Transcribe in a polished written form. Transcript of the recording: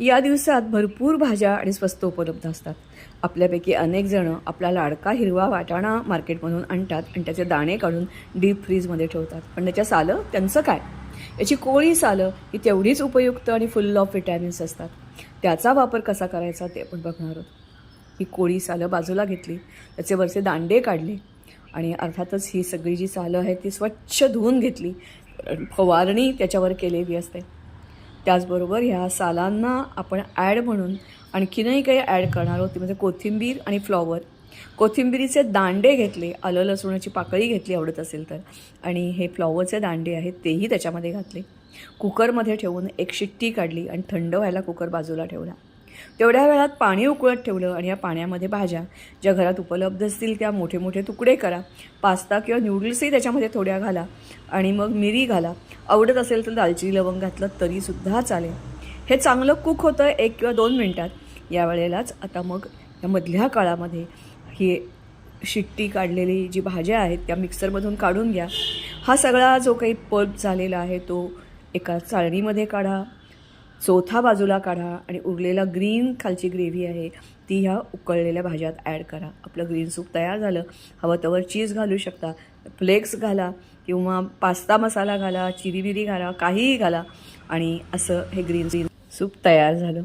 या दिवसात भरपूर भाज्या आणि स्वस्त उपलब्ध असतात. आपल्यापैकी अनेक जणं आपला लाडका हिरवा वाटाणा मार्केटमधून आणतात आणि त्याचे दाणे काढून डीप फ्रीजमध्ये ठेवतात. पण त्याच्या सालं त्यांचं काय? याची कोळी सालं ही तेवढीच उपयुक्त आणि फुल ऑफ विटॅमिन्स असतात. त्याचा वापर कसा करायचा ते आपण बघणार आहोत. ही कोळी सालं बाजूला घेतली, त्याचे वरचे दांडे काढले आणि अर्थातच ही सगळी जी सालं आहेत ती स्वच्छ धुवून घेतली. फवारणी त्याच्यावर केलेली असते. त्याचबरोबर ह्या सालांना आपण ॲड म्हणून आणखीनही काही ॲड करणार आहोत. ते म्हणजे कोथिंबीर आणि फ्लॉवर. कोथिंबिरीचे दांडे घेतले, आलं लसूणाची पाकळी घेतली आवडत असेल तर, आणि हे फ्लॉवरचे दांडे आहेत तेही त्याच्यामध्ये घातले. कुकरमध्ये ठेवून एक शिट्टी काढली आणि थंड व्हायला कुकर बाजूला ठेवला. तेवढ्या वेळात पाणी उकळत ठेवलं आणि या पाण्यामध्ये भाज्या ज्या घरात उपलब्ध असतील त्या मोठे मोठे तुकडे करा. पास्ता किंवा नूडल्सही त्याच्यामध्ये थोड्या घाला आणि मग मिरी घाला. आवडत असेल तर दालचिनी लवंग घातलं तरीसुद्धा चालेल. हे चांगलं कुक होतं 1 किंवा 2 मिनटात. या वेळेलाच आता मग या मधल्या काळामध्ये ही शिट्टी काढलेली जी भाज्या आहेत त्या मिक्सरमधून काढून घ्या. हा सगळा जो काही पल्प झालेला आहे तो एका चाळणीमध्ये काढा. चोथा बाजूला काढा आणि उरलेला ग्रीन खालची ग्रेव्ही आहे ती ह्या उकळलेल्या भाज्यात ॲड करा. आपलं ग्रीन सूप तयार झालं. हवं तवर चीज घालू शकता, फ्लेक्स घाला किंवा पास्ता मसाला घाला, चिरी बिरी घाला, काहीही घाला आणि असं हे ग्रीन सूप तयार झालं.